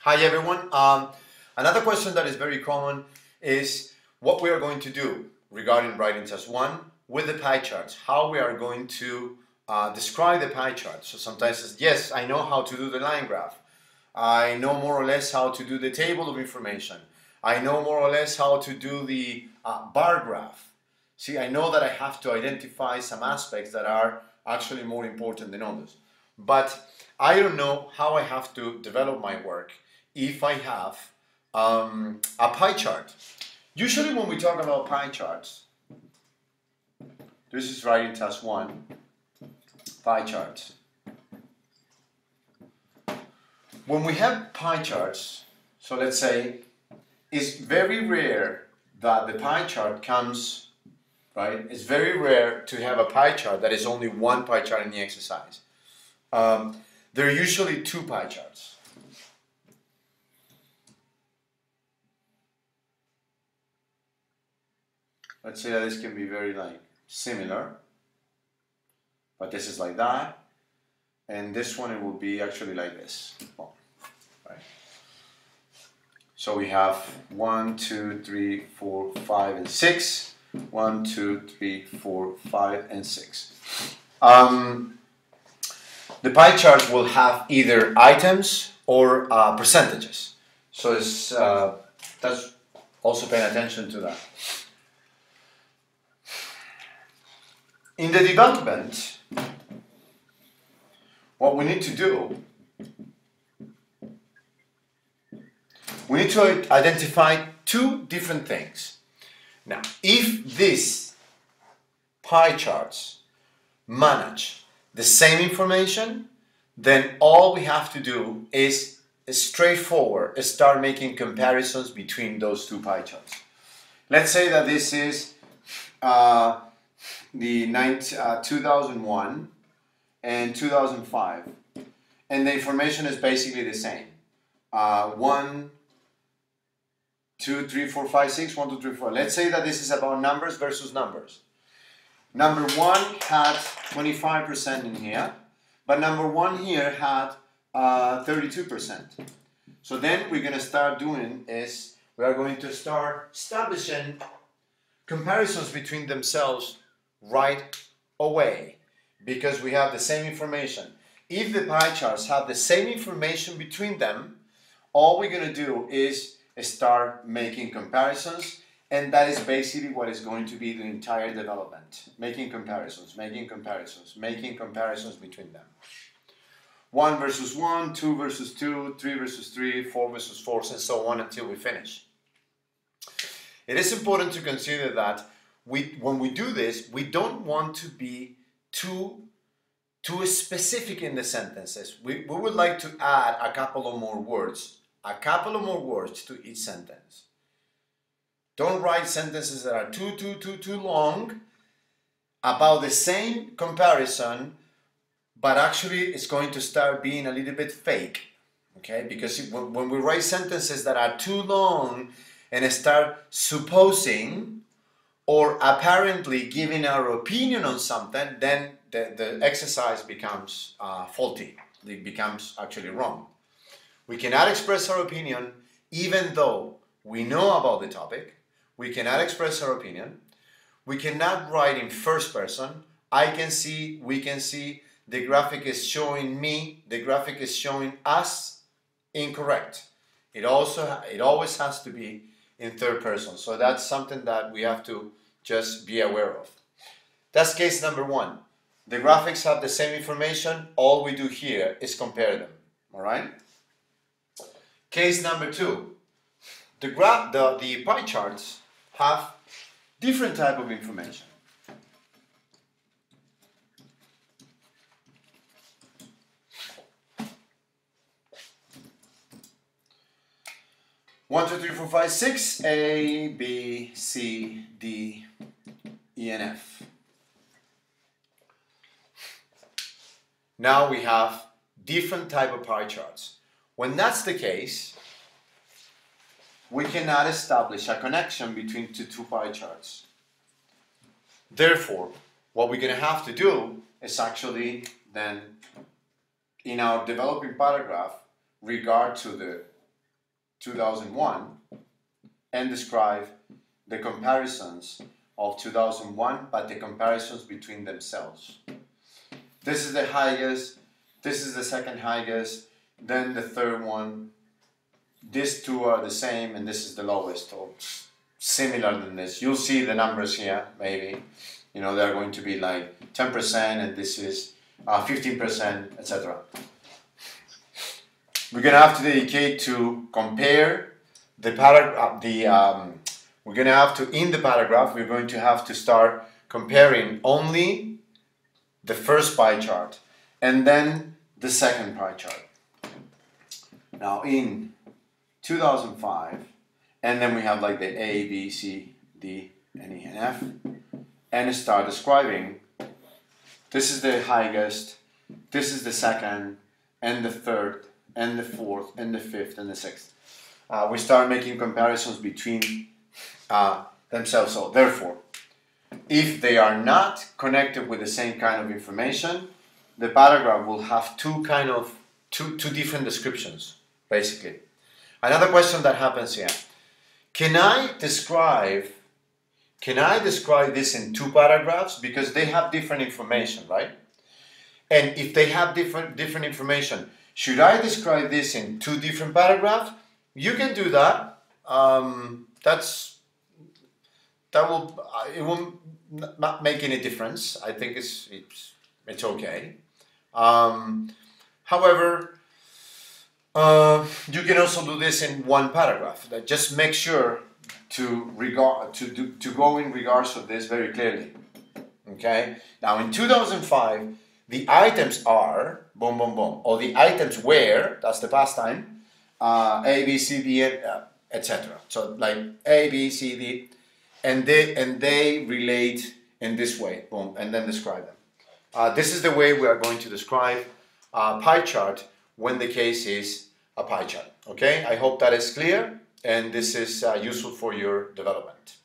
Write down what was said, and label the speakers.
Speaker 1: Hi everyone. Another question that is very common is what we are going to do regarding writing test 1 with the pie charts. How we are going to describe the pie chart. So sometimes it's, yes, I know how to do the line graph. I know more or less how to do the table of information. I know more or less how to do the bar graph. See, I know that I have to identify some aspects that are actually more important than others. But I don't know how I have to develop my work if I have a pie chart. Usually when we talk about pie charts, this is writing task 1, pie charts. When we have pie charts, so let's say, it's very rare that the pie chart comes, right? It's very rare to have a pie chart that is only one pie chart in the exercise. There are usually two pie charts. Let's say that this can be very similar, but this is like that, and this one it will be actually like this. Right? So we have 1, 2, 3, 4, 5, and 6. 1, 2, 3, 4, 5, and 6. The pie chart will have either items or percentages. So it's, that's also paying attention to that. In the development, what we need to do, we need to identify two different things. Now, if these pie charts manage the same information, then all we have to do is straightforward start making comparisons between those two pie charts. Let's say that this is the 2001 and 2005, and the information is basically the same. 1, 2, 3, 4, 5, 6, 1, 2, 3, 4. Let's say that this is about numbers versus numbers. Number 1 had 25% in here, but number 1 here had 32%. So then we're going to start doing is we are going to start establishing comparisons between themselves right away because we have the same information. If the pie charts have the same information between them, all we're going to do is start making comparisons, and that is basically what is going to be the entire development. Making comparisons, making comparisons, making comparisons between them. 1 versus 1, 2 versus 2, 3 versus 3, 4 versus 4, and so on until we finish. It is important to consider that when we do this, we don't want to be too specific in the sentences. We would like to add a couple of more words to each sentence. Don't write sentences that are too long about the same comparison, but actually it's going to start being a little bit fake, okay? Because when we write sentences that are too long and start supposing or apparently giving our opinion on something, then the exercise becomes faulty. It becomes actually wrong. We cannot express our opinion even though we know about the topic. We cannot express our opinion. We cannot write in first person. I can see, we can see, the graphic is showing me, the graphic is showing us. Incorrect. It always has to be in third person. So that's something that we have to just be aware of. That's case number 1. The graphics have the same information. All we do here is compare them. All right? Case number 2. The pie charts have different type of information. One, 2, 3, 4, 5, 6, A, B, C, D, E, and F. Now we have different type of pie charts. When that's the case, we cannot establish a connection between the two pie charts. Therefore, what we're going to have to do is actually then, in our developing paragraph, regard to the 2001 and describe the comparisons of 2001, but the comparisons between themselves. This is the highest, this is the second highest, then the third one. These two are the same, and this is the lowest, or similar than this. You'll see the numbers here, maybe. You know, they're going to be like 10%, and this is 15%, etc. We're going to have to dedicate to compare the paragraph, we're going to have to, in the paragraph, we're going to have to start comparing only the first pie chart and then the second pie chart. Now in 2005, and then we have like the A, B, C, D, and E, and F, and start describing. This is the highest, this is the second, and the third, and the fourth, and the fifth, and the sixth. We start making comparisons between themselves. So therefore, if they are not connected with the same kind of information, the paragraph will have two different descriptions, basically. Another question that happens here: Can I describe this in two paragraphs, because they have different information, right? And if they have different information, should I describe this in two different paragraphs? You can do that. It won't not make any difference. I think it's okay. However, you can also do this in one paragraph. Just make sure to go in regards of this very clearly. Okay. Now in 2005, the items are boom, boom, boom, or the items were, that's the past time, A, B, C, D, etc. So like A, B, C, D, and they relate in this way, boom, and then describe them. This is the way we are going to describe a pie chart when the case is a pie chart. Okay, I hope that is clear, and this is useful for your development.